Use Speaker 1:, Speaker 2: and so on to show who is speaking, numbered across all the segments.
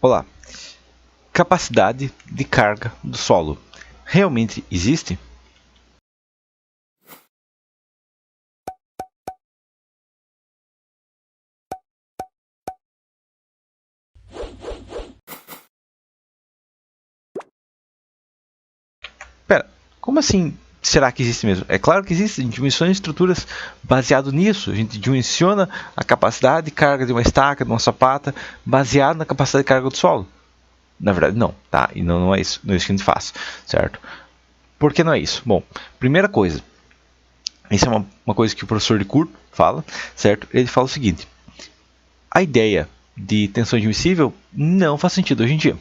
Speaker 1: Olá, capacidade de carga do solo realmente existe? Pera, como assim será que existe mesmo? É claro que existe, a gente dimensiona estruturas baseado nisso. A gente dimensiona a capacidade de carga de uma estaca, de uma sapata, baseado na capacidade de carga do solo. Na verdade, não, tá? E não é isso, não é isso que a gente faz, certo? Por que não é isso? Bom, primeira coisa, isso é uma coisa que o professor de curto fala, certo? Ele fala o seguinte: a ideia de tensão admissível não faz sentido hoje em dia,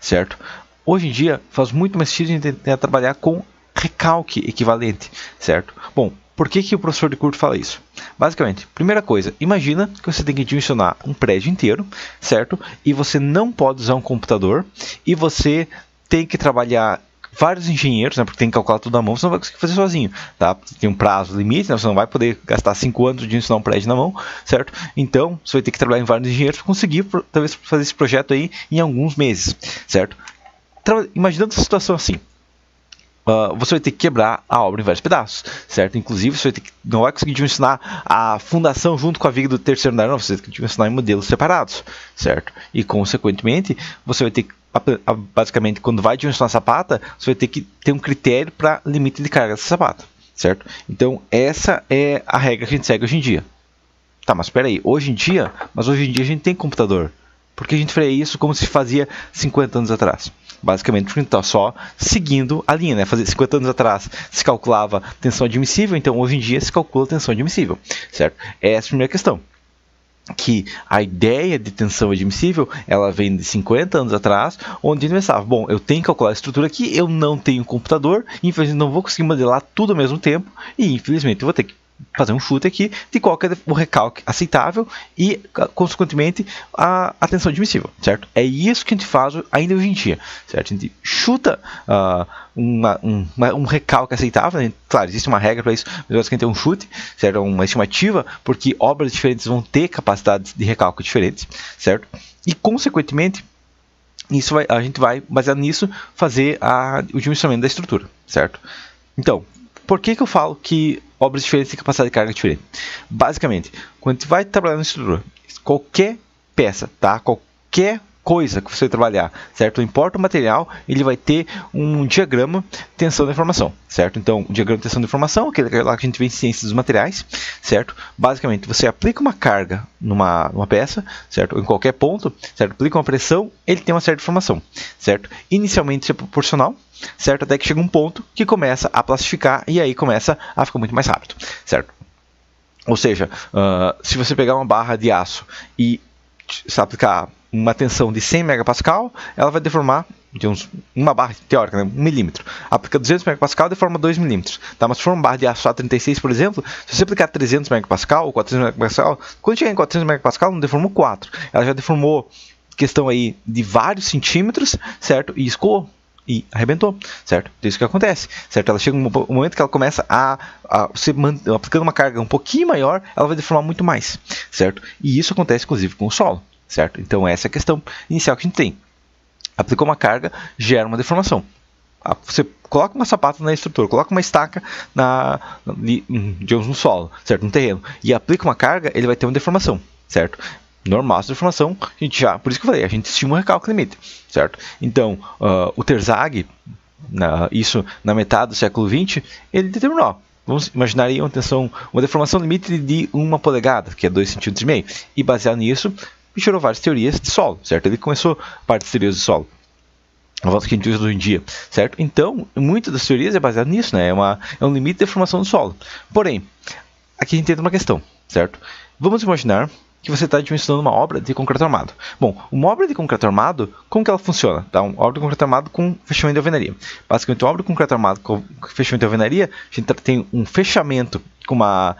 Speaker 1: certo? Hoje em dia faz muito mais sentido a gente tentar trabalhar com recalque equivalente, certo? Bom, por que o professor de curto fala isso? Basicamente, primeira coisa, imagina que você tem que dimensionar um prédio inteiro, certo? E você não pode usar um computador e você tem que trabalhar vários engenheiros, né, porque tem que calcular tudo na mão, você não vai conseguir fazer sozinho, tá? Tem um prazo limite, né, você não vai poder gastar 5 anos de ensinar um prédio na mão, certo? Então, você vai ter que trabalhar em vários engenheiros para conseguir, talvez, fazer esse projeto aí em alguns meses, certo? Imaginando essa situação assim, você vai ter que quebrar a obra em vários pedaços, certo? Inclusive, você não vai conseguir dimensionar a fundação junto com a viga do terceiro andar, não, você vai ter que dimensionar em modelos separados, certo? E, consequentemente, você vai ter que, basicamente, quando vai dimensionar a sapata, você vai ter que ter um critério para limite de carga dessa sapata, certo? Então, essa é a regra que a gente segue hoje em dia. Tá, mas espera aí, hoje em dia a gente tem computador. Por que a gente faria isso como se fazia 50 anos atrás? Basicamente porque a gente está só seguindo a linha, né? 50 anos atrás se calculava tensão admissível, então hoje em dia se calcula tensão admissível, certo? Essa é a primeira questão. Que a ideia de tensão admissível, ela vem de 50 anos atrás, onde a gente pensava, bom, eu tenho que calcular a estrutura aqui, eu não tenho computador, infelizmente não vou conseguir modelar tudo ao mesmo tempo, e infelizmente eu vou ter que fazer um chute aqui de qual que é o recalque aceitável e, consequentemente, a tensão admissível, certo? É isso que a gente faz ainda hoje em dia, certo? A gente chuta um recalque aceitável, né? Claro, existe uma regra para isso, mas basicamente é um chute, certo? Uma estimativa, porque obras diferentes vão ter capacidades de recalque diferentes, certo? E, consequentemente, a gente vai, baseado nisso, fazer o dimensionamento da estrutura, certo? Então, por que eu falo que obras diferentes têm capacidade de carga diferente? Basicamente, quando a gente vai trabalhar na estrutura, qualquer peça, tá? Qualquer coisa que você trabalhar, certo? Não importa o material, ele vai ter um diagrama de tensão de deformação, certo? Então, o diagrama de tensão de deformação, aquele lá que a gente vê em ciências dos materiais, certo? Basicamente, você aplica uma carga numa peça, certo? Ou em qualquer ponto, certo? Aplica uma pressão, ele tem uma certa deformação, certo? Inicialmente, isso é proporcional, certo? Até que chega um ponto que começa a plastificar e aí começa a ficar muito mais rápido, certo? Ou seja, se você pegar uma barra de aço e se aplicar uma tensão de 100 megapascal, ela vai deformar uma barra teórica, né, 1 milímetro. Aplica 200 megapascal, deforma 2 milímetros. Tá? Mas se for uma barra de aço A36, por exemplo, se você aplicar 300 megapascal ou 400 megapascal, quando chegar em 400 megapascal, não deformou 4. Ela já deformou questão aí de vários centímetros, certo? E escoou. E arrebentou, certo? É isso que acontece, certo? Ela chega um momento que ela começa você aplicando uma carga um pouquinho maior, ela vai deformar muito mais, certo? E isso acontece inclusive com o solo, certo? Então essa é a questão inicial que a gente tem. Aplicou uma carga, gera uma deformação. Você coloca uma sapata na estrutura, coloca uma estaca digamos, no solo, certo? No terreno, e aplica uma carga, ele vai ter uma deformação, certo? Normal essa deformação, por isso que eu falei, a gente estima o recalque limite, certo? Então, o Terzaghi, isso na metade do século XX, ele determinou, vamos imaginar aí uma deformação limite de 1 polegada, que é 2,5 cm, e baseado nisso, gerou várias teorias de solo, certo? Ele começou parte das teorias de solo, a volta que a gente usa hoje em dia, certo? Então, muitas das teorias é baseado nisso, né? É um limite de deformação do solo. Porém, aqui a gente entra uma questão, certo? Vamos imaginar que você está dimensionando uma obra de concreto armado. Bom, uma obra de concreto armado, como que ela funciona? Tá? Uma obra de concreto armado com fechamento de alvenaria. Basicamente, uma obra de concreto armado com fechamento de alvenaria, a gente tem um fechamento com uma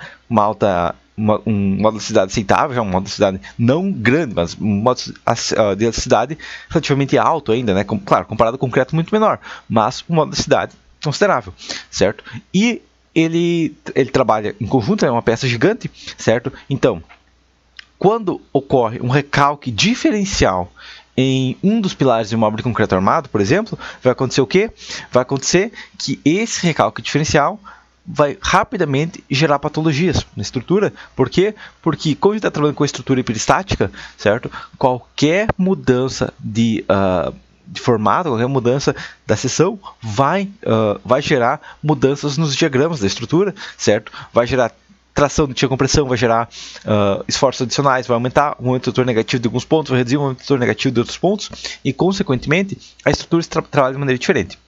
Speaker 1: elasticidade aceitável, uma elasticidade não grande, mas de elasticidade relativamente alto ainda, né? Claro, comparado com concreto muito menor, mas uma elasticidade considerável, certo? E ele trabalha em conjunto, é uma peça gigante, certo? Então, quando ocorre um recalque diferencial em um dos pilares de uma obra de concreto armado, por exemplo, vai acontecer o quê? Vai acontecer que esse recalque diferencial vai rapidamente gerar patologias na estrutura. Por quê? Porque como a gente está trabalhando com a estrutura hiperestática, certo? Qualquer mudança de formato, qualquer mudança da seção vai gerar mudanças nos diagramas da estrutura, certo? Vai gerar tração de compressão, vai gerar esforços adicionais, vai aumentar o momento estrutor negativo de alguns pontos, vai reduzir o momento estrutor negativo de outros pontos e, consequentemente, a estrutura se trabalha de maneira diferente.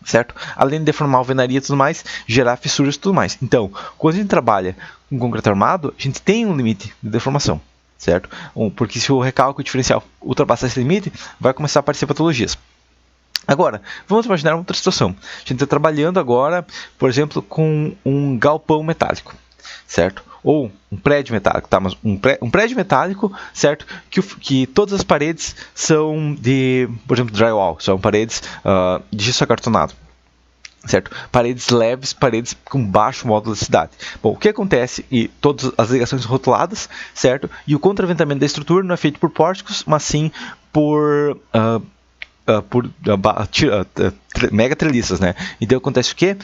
Speaker 1: Certo? Além de deformar a alvenaria e tudo mais, gerar fissuras e tudo mais. Então, quando a gente trabalha com concreto armado, a gente tem um limite de deformação, certo? Porque se o recalque diferencial ultrapassar esse limite, vai começar a aparecer patologias. Agora, vamos imaginar uma outra situação. A gente está trabalhando agora, por exemplo, com um galpão metálico, certo? Ou um prédio metálico, tá? Mas um prédio metálico, certo? Que todas as paredes são de, por exemplo, drywall, são paredes de gesso acartonado, certo? Paredes leves, paredes com baixo módulo de densidade. Bom, o que acontece? E todas as ligações rotuladas, certo? E o contraventamento da estrutura não é feito por pórticos, mas sim por mega treliças, né? Então acontece o quê?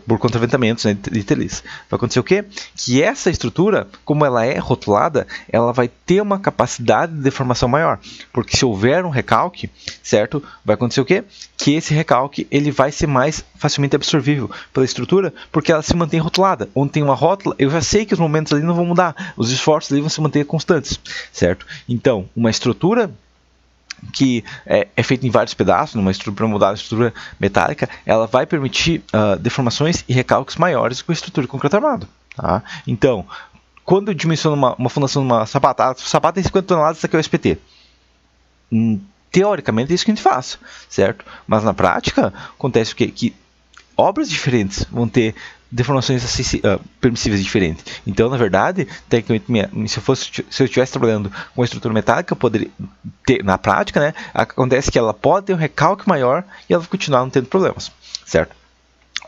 Speaker 1: Por contraventamentos, né, de treliças. Vai acontecer o quê? Que essa estrutura, como ela é rotulada, ela vai ter uma capacidade de deformação maior, porque se houver um recalque, certo? Vai acontecer o quê? Que esse recalque ele vai ser mais facilmente absorvível pela estrutura, porque ela se mantém rotulada. Onde tem uma rótula, eu já sei que os momentos ali não vão mudar, os esforços ali vão se manter constantes, certo? Então, uma estrutura que é feita em vários pedaços, numa estrutura para mudar a estrutura metálica, ela vai permitir deformações e recalques maiores que a estrutura de concreto armado. Tá? Então, quando eu dimensiono uma fundação de uma sapata, a sapata tem 50 toneladas, isso aqui é o SPT. Teoricamente é isso que a gente faz, certo? Mas na prática, acontece o quê? Que obras diferentes vão ter deformações permissíveis diferentes. Então, na verdade, tecnicamente, se eu estivesse trabalhando com uma estrutura metálica, eu poderia ter, na prática, né, acontece que ela pode ter um recalque maior e ela vai continuar não tendo problemas, certo?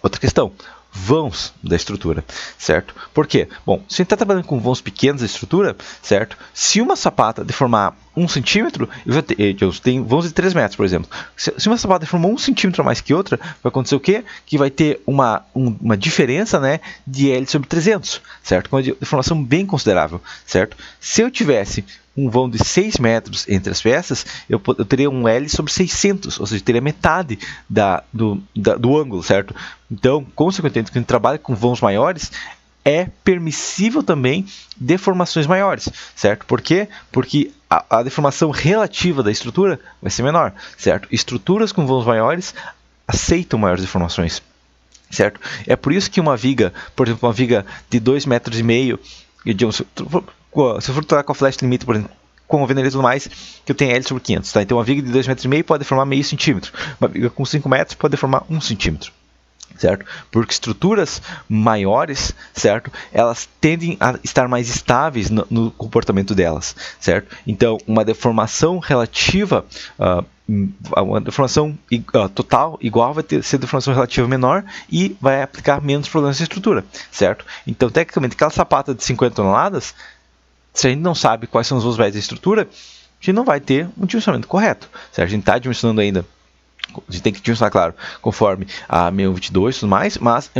Speaker 1: Outra questão, vãos da estrutura, certo? Por quê? Bom, se a gente está trabalhando com vãos pequenos da estrutura, certo? Se uma sapata deformar 1 centímetro, eu tenho vãos de 3 metros, por exemplo. Se uma sapata deformar 1 centímetro a mais que outra, vai acontecer o quê? Que vai ter uma diferença, né, de L sobre 300, certo? Com uma deformação bem considerável, certo? Se eu tivesse um vão de 6 metros entre as peças, eu teria um L sobre 600, ou seja, teria metade do ângulo, certo? Então, consequentemente, quando a gente trabalha com vãos maiores, é permissível também deformações maiores, certo? Por quê? Porque a deformação relativa da estrutura vai ser menor, certo? Estruturas com vãos maiores aceitam maiores deformações, certo? É por isso que uma viga, por exemplo, uma viga de 2,5 metros, se eu for trabalhar com a flash limite, por exemplo, com alvenaria e tudo mais, que eu tenho L sobre 500, tá? Então uma viga de 2,5 metros pode deformar meio centímetro, uma viga com 5 metros pode deformar 1 centímetro. Certo? Porque estruturas maiores, certo? Elas tendem a estar mais estáveis no comportamento delas, certo? Então, uma deformação relativa, uma deformação total igual vai ser deformação relativa menor e vai aplicar menos problemas na estrutura, certo? Então, tecnicamente, aquela sapata de 50 toneladas, se a gente não sabe quais são os vãos médios da estrutura, a gente não vai ter um dimensionamento correto, certo? A gente está dimensionando ainda. A gente tem que dimensionar, claro, conforme a 1022 e tudo mais, mas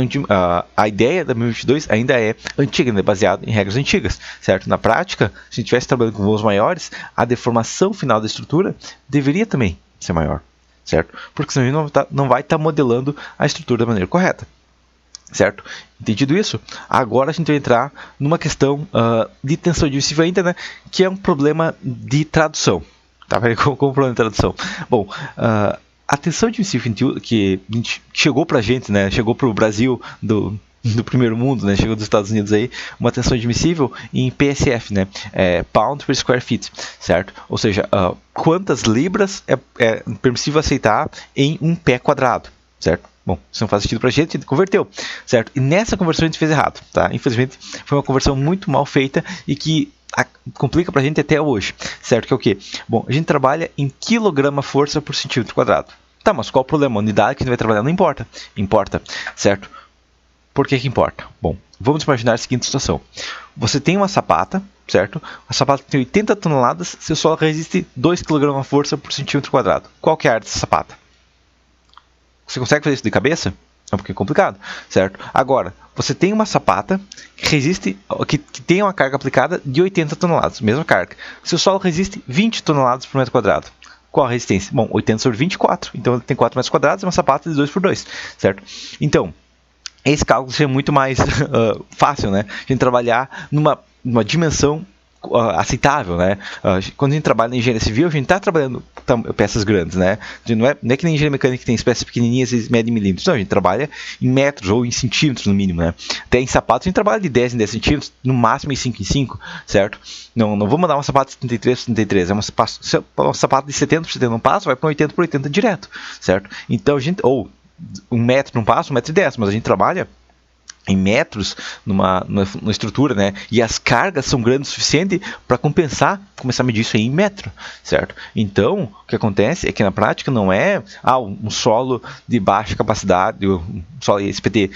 Speaker 1: a ideia da 1022 ainda é antiga, né, baseada em regras antigas, certo? Na prática, se a gente estivesse trabalhando com voos maiores, a deformação final da estrutura deveria também ser maior, certo? Porque senão a gente não vai estar modelando a estrutura da maneira correta, certo? Entendido isso? Agora a gente vai entrar numa questão de tensão admissível ainda, né, que é um problema de tradução. Tá? Como problema de tradução? Bom, a tensão admissível que chegou pra gente, né? Chegou pro Brasil do primeiro mundo, né? Chegou dos Estados Unidos aí, uma tensão admissível em PSF, né? Pound per square feet, certo? Ou seja, quantas libras é permissível aceitar em um pé quadrado, certo? Bom, isso não faz sentido pra gente, a gente converteu, certo? E nessa conversão a gente fez errado, tá? Infelizmente, foi uma conversão muito mal feita e que complica pra gente até hoje, certo? Que é o quê? Bom, a gente trabalha em quilograma-força por centímetro quadrado. Tá, mas qual o problema? A unidade que a gente vai trabalhar não importa. Importa, certo? Por que importa? Bom, vamos imaginar a seguinte situação. Você tem uma sapata, certo? A sapata tem 80 toneladas, seu solo resiste 2 kg de força por centímetro quadrado. Qual que é a área dessa sapata? Você consegue fazer isso de cabeça? É um pouquinho complicado, certo? Agora, você tem uma sapata que resiste, que tem uma carga aplicada de 80 toneladas, mesma carga. Seu solo resiste 20 toneladas por metro quadrado. Qual a resistência? Bom, 80 sobre 24, então ele tem 4 metros quadrados e uma sapata de 2 por 2, certo? Então, esse cálculo seria muito mais fácil, né? A gente trabalhar numa dimensão aceitável, né? Quando a gente trabalha na engenharia civil, a gente está trabalhando peças grandes, né? Não é que na engenharia mecânica que tem peças pequenininhas e mede em milímetros, não, a gente trabalha em metros ou em centímetros no mínimo, né? Até em sapatos a gente trabalha de 10 em 10 centímetros, no máximo em 5 em 5, certo? Não vou mandar uma sapata de 73 por 73, é uma sapata de 70 por 70 não passa, vai para 80 por 80 direto, certo? Então a gente, ou 1 metro não passa, 1 metro e 10, mas a gente trabalha em metros numa estrutura, né? E as cargas são grandes o suficiente para compensar, começar a medir isso aí em metro, certo? Então, o que acontece é que na prática não é um solo de baixa capacidade, um solo SPT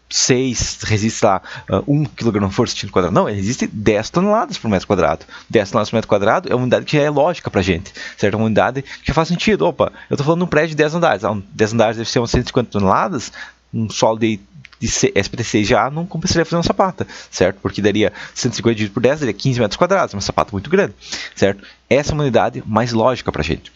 Speaker 1: 6 resiste lá 1 kg de força centímetro quadrado. Não, ele resiste 10 toneladas por metro quadrado. 10 toneladas por metro quadrado é uma unidade que já é lógica pra gente, certo? É uma unidade que já faz sentido. Opa, eu estou falando de um prédio de 10 andares. 10 andares deve ser umas 150 toneladas, um solo de SPT6 já não compensaria fazer uma sapata, certo? Porque daria 150 dividido por 10, daria 15 metros quadrados, uma sapata muito grande, certo? Essa é uma unidade mais lógica pra gente.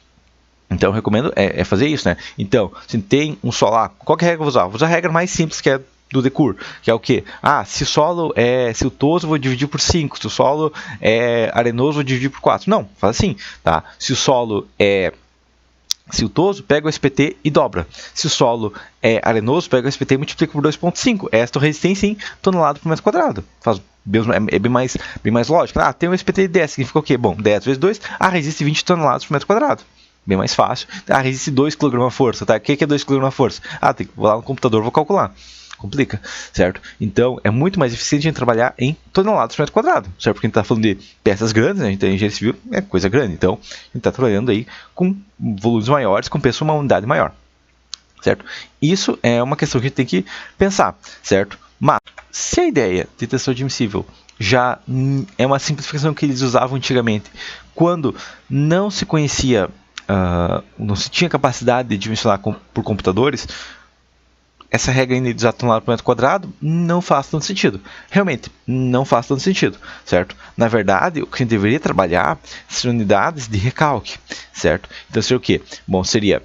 Speaker 1: Então, eu recomendo fazer isso, né? Então, se tem um solo lá, qual que é a regra que eu vou usar? Vou usar a regra mais simples, que é do Decur, que é o quê? Se o solo é siltoso, vou dividir por 5. Se o solo é arenoso, vou dividir por 4. Não, faz assim, tá? Se o solo é siltoso, pega o SPT e dobra. Se o solo é arenoso, pega o SPT e multiplica por 2,5. Esta resistência em tonelada por metro quadrado. É bem mais lógico. Tem um SPT de 10, significa o quê? Bom, 10 vezes 2, resiste 20 toneladas por metro quadrado. Bem mais fácil. Resiste 2 kg de força, tá? O que é 2 kg de força? Vou lá no computador, vou calcular. Complica, certo? Então, é muito mais eficiente a gente trabalhar em toneladas por metro quadrado, certo? Porque a gente está falando de peças grandes, né? A gente tem engenharia civil, é coisa grande. Então, a gente está trabalhando aí com volumes maiores, compensa uma unidade maior, certo? Isso é uma questão que a gente tem que pensar, certo? Mas, se a ideia de tensão admissível já é uma simplificação que eles usavam antigamente, quando não se conhecia, não se tinha capacidade de dimensionar por computadores, essa regra ainda de usar tonelada por metro quadrado não faz tanto sentido. Realmente, não faz tanto sentido, certo? Na verdade, o que a gente deveria trabalhar são unidades de recalque, certo? Então, seria o quê? Bom, seria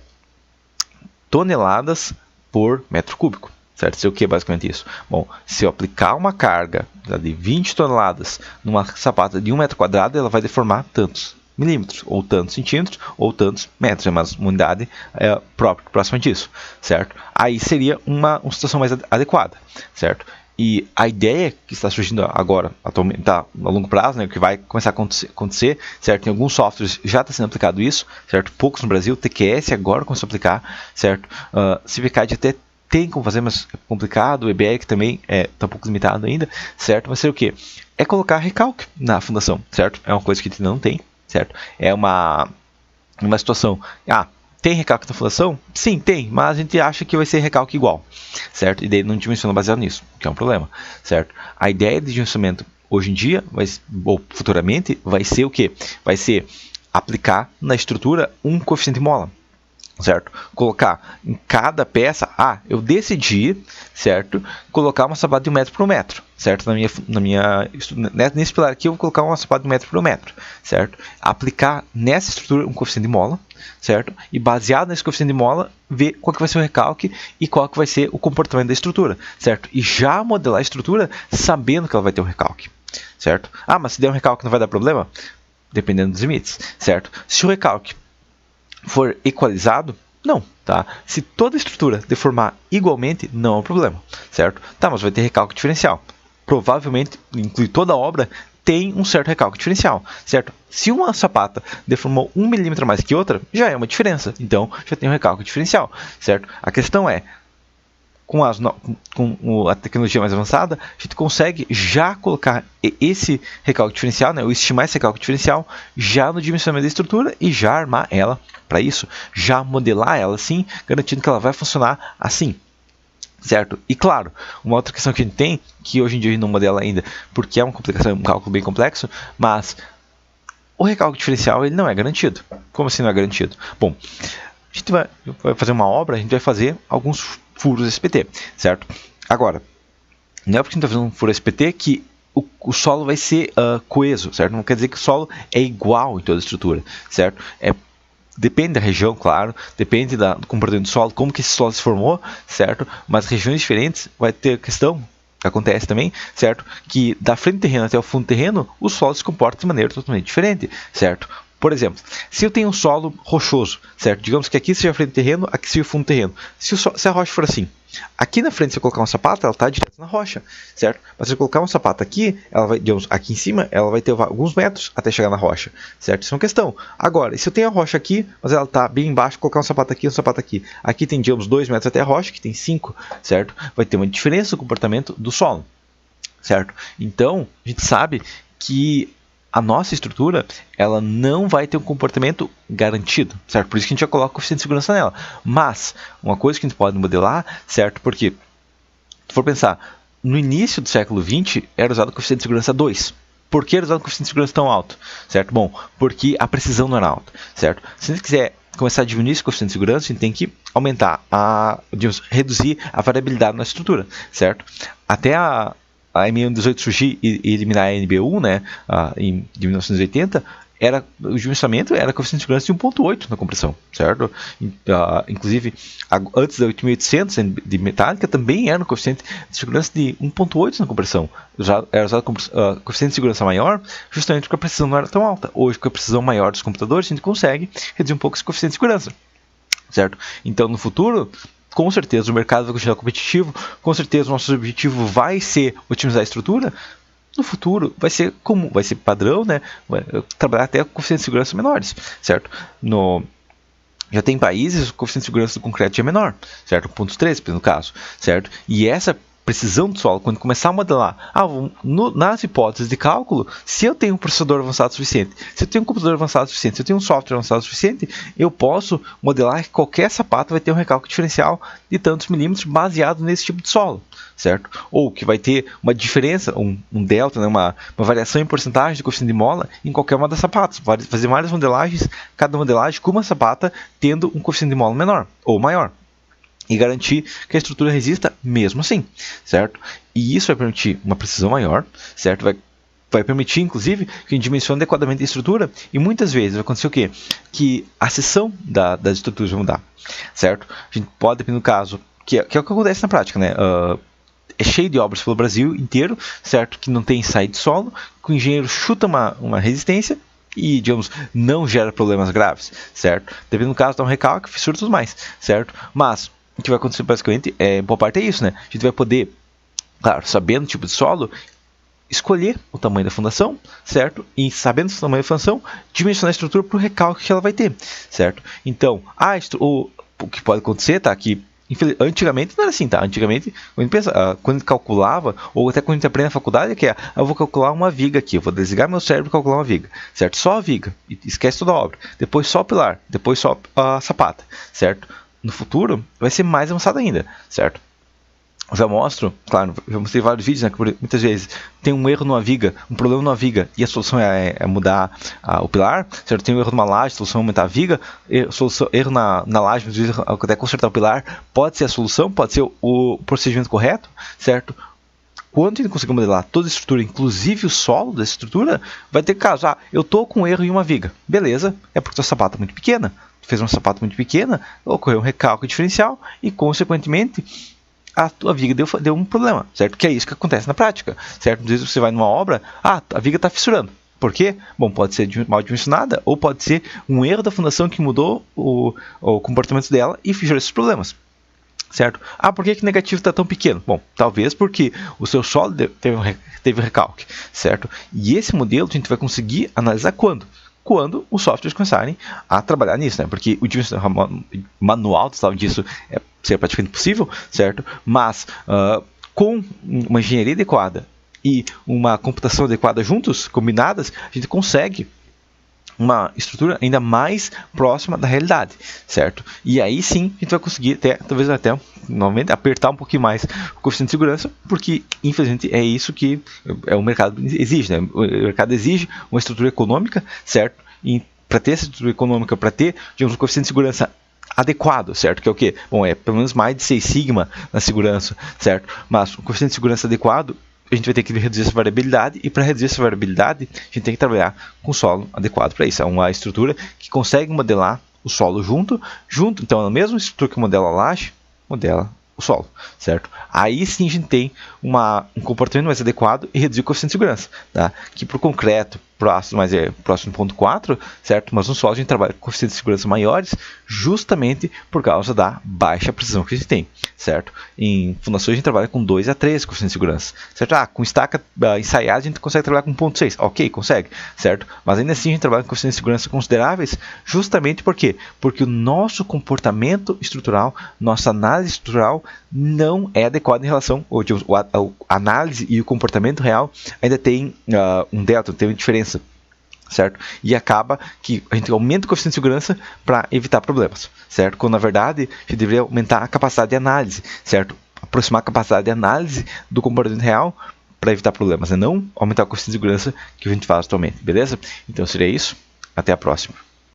Speaker 1: toneladas por metro cúbico, certo? Seria o que basicamente isso? Bom, se eu aplicar uma carga de 20 toneladas numa sapata de 1 metro quadrado, ela vai deformar tantos milímetros, ou tantos centímetros, ou tantos metros, é uma unidade próxima disso, certo? Aí seria uma situação mais adequada, certo? E a ideia que está surgindo agora, atualmente, a longo prazo, né, que vai começar a acontecer, certo? Em alguns softwares já está sendo aplicado isso, certo? Poucos no Brasil, TQS agora começou a aplicar, certo? CiviCAD até tem como fazer, mas é complicado, o EBR também está um pouco limitado ainda, certo? Mas seria o quê? É colocar recalque na fundação, certo? É uma coisa que a gente não tem, certo? É uma situação. Tem recalque na fundação? Sim, tem, mas a gente acha que vai ser recalque igual, certo? E daí não dimensiona baseado nisso, que é um problema, certo? A ideia de dimensionamento hoje em dia, ou futuramente, vai ser o quê? Vai ser aplicar na estrutura um coeficiente mola, certo? Colocar em cada peça, eu decidi, certo? Colocar uma sapata de 1 metro por 1 metro, certo? Nesse pilar aqui eu vou colocar uma sapata de 1 metro por 1 metro, certo? Aplicar nessa estrutura um coeficiente de mola, certo? E baseado nesse coeficiente de mola, ver qual que vai ser o recalque e qual que vai ser o comportamento da estrutura, certo? E já modelar a estrutura sabendo que ela vai ter um recalque, certo? Mas se der um recalque não vai dar problema? Dependendo dos limites, certo? Se o recalque for equalizado, não, tá? Se toda a estrutura deformar igualmente, não é um problema, certo? Mas vai ter recalque diferencial. Provavelmente, inclui toda a obra, tem um certo recalque diferencial, certo? Se uma sapata deformou 1 milímetro a mais que outra, já é uma diferença, então já tem um recalque diferencial, certo? A questão é, com a tecnologia mais avançada, a gente consegue já colocar esse recalque diferencial, né, ou estimar esse recalque diferencial já no dimensionamento da estrutura e já armar ela para isso, já modelar ela assim, garantindo que ela vai funcionar assim, certo? E claro, uma outra questão que a gente tem, que hoje em dia a gente não modela ainda, porque é uma complicação, um cálculo bem complexo, mas o recálculo diferencial ele não é garantido. Como assim não é garantido? Bom, a gente vai fazer uma obra, a gente vai fazer alguns furos SPT, certo? Agora, não é porque a gente está fazendo um furo SPT que o solo vai ser coeso, certo? Não quer dizer que o solo é igual em toda a estrutura, certo? Depende da região, claro, depende do comportamento do solo, como que esse solo se formou, certo? Mas regiões diferentes vai ter questão, que acontece também, certo? Que da frente do terreno até o fundo do terreno, o solo se comporta de maneira totalmente diferente, certo? Por exemplo, se eu tenho um solo rochoso, certo? Digamos que aqui seja a frente do terreno, aqui seja o fundo do terreno. Se a rocha for assim, aqui na frente, se eu colocar uma sapata, ela está direto na rocha, certo? Mas se eu colocar uma sapata aqui, ela vai, digamos, aqui em cima, ela vai ter alguns metros até chegar na rocha, certo? Isso é uma questão. Agora, se eu tenho a rocha aqui, mas ela está bem embaixo, colocar uma sapata aqui, uma sapata aqui. Aqui tem, digamos, 2 metros até a rocha, aqui tem 5, certo? Vai ter uma diferença no comportamento do solo, certo? Então, a gente sabe que a nossa estrutura ela não vai ter um comportamento garantido, certo? Por isso que a gente já coloca o coeficiente de segurança nela. Mas, uma coisa que a gente pode modelar, certo? Porque, se for pensar, no início do século XX era usado o coeficiente de segurança 2. Por que era usado o coeficiente de segurança tão alto? Certo? Bom, porque a precisão não era alta, certo? Se a gente quiser começar a diminuir esse coeficiente de segurança, a gente tem que aumentar, reduzir a variabilidade na estrutura, certo? Até a M18 surgir e eliminar a NB1, né, de 1980, o dimensionamento era coeficiente de segurança de 1.8 na compressão, certo? Inclusive, antes da 8800 de metálica, também era um coeficiente de segurança de 1.8 na compressão. Era usado coeficiente de segurança maior, justamente porque a precisão não era tão alta. Hoje, com a precisão maior dos computadores, a gente consegue reduzir um pouco esse coeficiente de segurança, certo? Então, no futuro, com certeza o mercado vai continuar competitivo, com certeza o nosso objetivo vai ser otimizar a estrutura. No futuro vai ser comum, vai ser padrão, né? Trabalhar até com coeficientes de segurança menores, certo? Já tem países com coeficiente de segurança do concreto já é menor, certo? 1.3 no caso, certo? E essa precisão do solo, quando começar a modelar, nas hipóteses de cálculo, se eu tenho um processador avançado suficiente, se eu tenho um computador avançado suficiente, se eu tenho um software avançado suficiente, eu posso modelar que qualquer sapato vai ter um recálculo diferencial de tantos milímetros baseado nesse tipo de solo, certo? Ou que vai ter uma diferença, um delta, né, uma variação em porcentagem de coeficiente de mola em qualquer uma das sapatas. Fazer várias modelagens, cada modelagem com uma sapata tendo um coeficiente de mola menor ou maior. E garantir que a estrutura resista mesmo assim, certo? E isso vai permitir uma precisão maior, certo? Vai permitir, inclusive, que a gente dimensione adequadamente a estrutura e muitas vezes vai acontecer o quê? Que a seção das estruturas vai mudar, certo? A gente pode, dependendo do caso, que é o que acontece na prática, né? É cheio de obras pelo Brasil inteiro, certo? Que não tem saída de solo, que o engenheiro chuta uma resistência e, digamos, não gera problemas graves, certo? Dependendo do caso, dá um recalque, fissura e tudo mais, certo? Mas o que vai acontecer basicamente, boa parte é isso, né? A gente vai poder, claro, sabendo o tipo de solo, escolher o tamanho da fundação, certo? E sabendo o tamanho da fundação, dimensionar a estrutura para o recalque que ela vai ter, certo? Então, o que pode acontecer, tá? Que antigamente não era assim, tá? Antigamente, quando a gente calculava, ou até quando a gente aprende na faculdade, eu vou calcular uma viga aqui, eu vou desligar meu cérebro e calcular uma viga, certo? Só a viga, e esquece toda a obra. Depois só o pilar, depois só a sapata, certo? No futuro, vai ser mais avançado ainda, certo? Eu já mostro, claro, já mostrei vários vídeos, né, que muitas vezes tem um erro numa viga, um problema numa viga, e a solução é mudar o pilar, certo? Tem um erro numa laje, a solução é aumentar a viga, erro na laje, às vezes até consertar o pilar, pode ser a solução, pode ser o procedimento correto, certo? Quando a gente conseguir modelar toda a estrutura, inclusive o solo dessa estrutura, vai ter caso, eu estou com um erro em uma viga, beleza, é porque a sapata é muito pequena, fez uma sapata muito pequena, ocorreu um recálculo diferencial e, consequentemente, a tua viga deu um problema, certo? Que é isso que acontece na prática, certo? Às vezes você vai numa obra, a viga está fissurando. Por quê? Bom, pode ser mal dimensionada ou pode ser um erro da fundação que mudou o comportamento dela e gerou esses problemas, certo? Por que o negativo está tão pequeno? Bom, talvez porque o seu solo teve recalque, certo? E esse modelo a gente vai conseguir analisar quando os softwares começarem a trabalhar nisso, né? Porque o dimensionamento manual disso seria praticamente impossível, certo? Mas com uma engenharia adequada e uma computação adequada juntos, combinadas, a gente consegue uma estrutura ainda mais próxima da realidade, certo? E aí sim a gente vai conseguir talvez até novamente apertar um pouquinho mais o coeficiente de segurança, porque infelizmente é isso que o mercado exige, né? O mercado exige uma estrutura econômica, certo? E para ter essa estrutura econômica, para ter, digamos, um coeficiente de segurança adequado, certo? Que é o quê? Bom, é pelo menos mais de 6 sigma na segurança, certo? Mas o coeficiente de segurança adequado, a gente vai ter que reduzir essa variabilidade, e para reduzir essa variabilidade, a gente tem que trabalhar com solo adequado para isso. É uma estrutura que consegue modelar o solo junto, então a mesma estrutura que modela a laje, modela o solo, certo? Aí sim a gente tem um comportamento mais adequado e reduzir o coeficiente de segurança, tá? Que para o concreto, mas é próximo ponto 4, certo? Mas no solo a gente trabalha com coeficientes de segurança maiores, justamente por causa da baixa precisão que a gente tem, certo? Em fundações a gente trabalha com 2 a 3 coeficientes de segurança, certo? Com estaca ensaiada a gente consegue trabalhar com 0,6, ok, consegue, certo? Mas ainda assim a gente trabalha com coeficientes de segurança consideráveis, justamente por quê? Porque o nosso comportamento estrutural, nossa análise estrutural não é adequada em relação, ou a análise e o comportamento real ainda tem um delta, tem uma diferença, certo? E acaba que a gente aumenta o coeficiente de segurança para evitar problemas, certo? Quando na verdade a gente deveria aumentar a capacidade de análise, certo? Aproximar a capacidade de análise do comportamento real para evitar problemas, e não aumentar o coeficiente de segurança que a gente faz atualmente, beleza? Então seria isso, até a próxima.